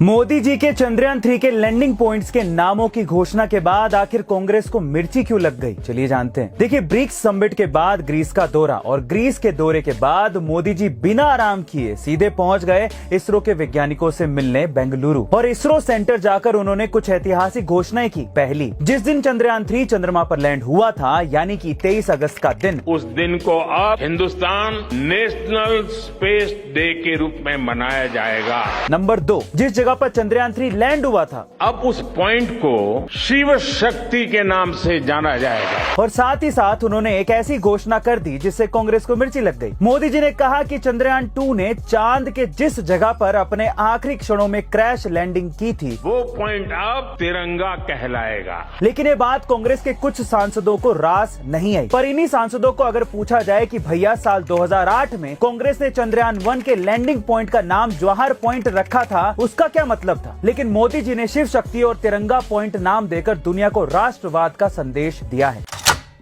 मोदी जी के चंद्रयान 3 के landing points के नामों की घोषणा के बाद आखिर कांग्रेस को मिर्ची क्यों लग गई, चलिए जानते हैं। देखिए, ब्रिक्स समिट के बाद ग्रीस का दौरा और ग्रीस के दौरे के बाद मोदी जी बिना आराम किए सीधे पहुंच गए इसरो के वैज्ञानिकों से मिलने बेंगलुरु। और इसरो सेंटर जाकर उन्होंने कुछ ऐतिहासिक घोषणाएं की। पहली, जिस दिन चंद्रयान 3 चंद्रमा पर लैंड हुआ था, यानी कि 23 अगस्त का दिन, उस दिन को अब हिंदुस्तान नेशनल स्पेस डे के रूप में मनाया जाएगा। नंबर 2, जिस जगह पर चंद्रयान 3 लैंड हुआ था, अब उस पॉइंट को शिव शक्ति के नाम से जाना जाएगा। और साथ ही साथ उन्होंने एक ऐसी घोषणा कर दी जिससे कांग्रेस को मिर्ची लग गई। मोदी जी ने कहा कि चंद्रयान 2 ने चांद के जिस जगह पर अपने आखिरी क्षणों में क्रैश लैंडिंग की थी, वो पॉइंट अब तिरंगा कहलाएगा। लेकिन ये बात कांग्रेस के कुछ सांसदों को रास नहीं आई। पर इन्हीं सांसदों को अगर पूछा जाए कि भैया साल 2008 में कांग्रेस ने चंद्रयान 1 के लैंडिंग पॉइंट का नाम जवाहर पॉइंट रखा था, उसका क्या मतलब था? लेकिन मोदी जी ने शिव शक्ति और तिरंगा पॉइंट नाम देकर दुनिया को राष्ट्रवाद का संदेश दिया है।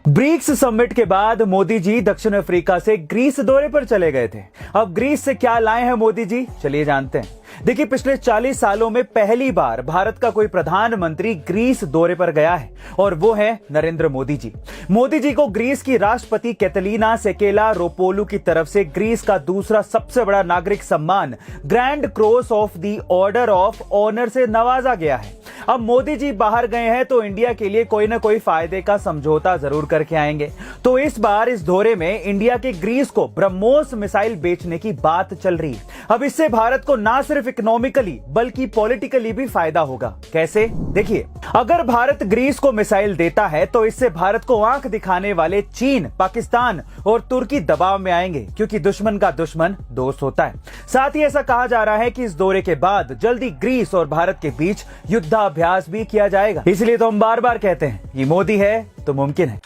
ब्रिक्स समिट के बाद मोदी जी दक्षिण अफ्रीका से ग्रीस दौरे पर चले गए थे। अब ग्रीस से क्या लाए हैं मोदी जी, चलिए जानते हैं। देखिए, पिछले 40 सालों में पहली बार भारत का कोई प्रधानमंत्री ग्रीस दौरे पर गया है और वो है नरेंद्र मोदी जी। मोदी जी को ग्रीस की राष्ट्रपति कैटलीना सेकेलारोपोलू की तरफ से ग्रीस का दूसरा सबसे बड़ा नागरिक सम्मान grand cross of the order of honour से नवाजा गया है। अब मोदी जी बाहर गए हैं तो इंडिया के लिए कोई ना कोई फायदे का समझौता जरूर करके आएंगे। तो इस बार इस दौरे में इंडिया के ग्रीस को ब्रह्मोस मिसाइल बेचने की बात चल रही है। अब इससे भारत को ना सिर्फ इकोनॉमिकली बल्कि पॉलिटिकली भी फायदा होगा। कैसे? देखिए, अगर भारत ग्रीस को मिसाइल देता है तो इससे भारत को आंख दिखाने वाले चीन, पाकिस्तान और तुर्की दबाव में आएंगे, क्योंकि दुश्मन का दुश्मन दोस्त होता है। साथ ही ऐसा कहा जा रहा है कि इस दौरे के बाद जल्दी ग्रीस और भारत के बीच युद्धाभ्यास भी किया जाएगा। इसलिए तो हम बार बार कहते हैं कि मोदी है तो मुमकिन है।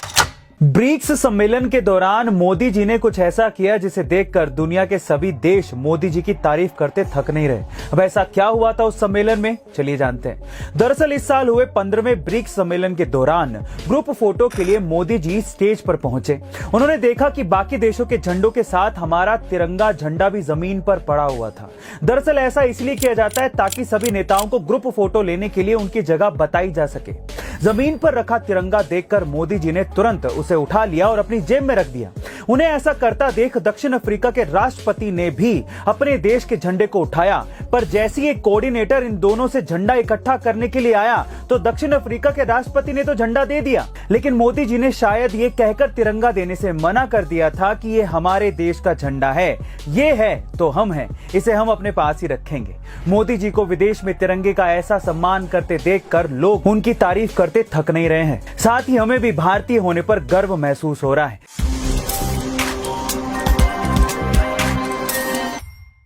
ब्रिक्स सम्मेलन के दौरान मोदी जी ने कुछ ऐसा किया जिसे देखकर दुनिया के सभी देश मोदी जी की तारीफ करते थक नहीं रहे। अब ऐसा क्या हुआ था उस सम्मेलन में, चलिए जानते हैं। दरअसल इस साल हुए 15वें ब्रिक्स सम्मेलन के दौरान ग्रुप फोटो के लिए मोदी जी स्टेज पर पहुंचे। उन्होंने देखा कि बाकी देशों के झंडों के साथ हमारा तिरंगा झंडा भी जमीन पर पड़ा हुआ था। दरअसल ऐसा इसलिए किया जाता है ताकि सभी नेताओं को ग्रुप फोटो लेने के लिए उनकी जगह बताई जा सके। जमीन पर रखा तिरंगा देखकर मोदी जी ने तुरंत उसे उठा लिया और अपनी जेब में रख दिया। उन्हें ऐसा करता देख दक्षिण अफ्रीका के राष्ट्रपति ने भी अपने देश के झंडे को उठाया, पर जैसे ही एक कोऑर्डिनेटर इन दोनों से झंडा इकट्ठा करने के लिए आया तो दक्षिण अफ्रीका के राष्ट्रपति ने तो झंडा दे दिया, लेकिन मोदी जी ने शायद ये कहकर तिरंगा देने से मना कर दिया था कि ये हमारे देश का झंडा है, ये है तो हम हैं, इसे हम अपने पास ही रखेंगे। मोदी जी को विदेश में तिरंगे का ऐसा सम्मान करते देखकर लोग उनकी तारीफ करते थक नहीं रहे हैं। साथ ही हमें भी भारतीय होने पर गर्व महसूस हो रहा है।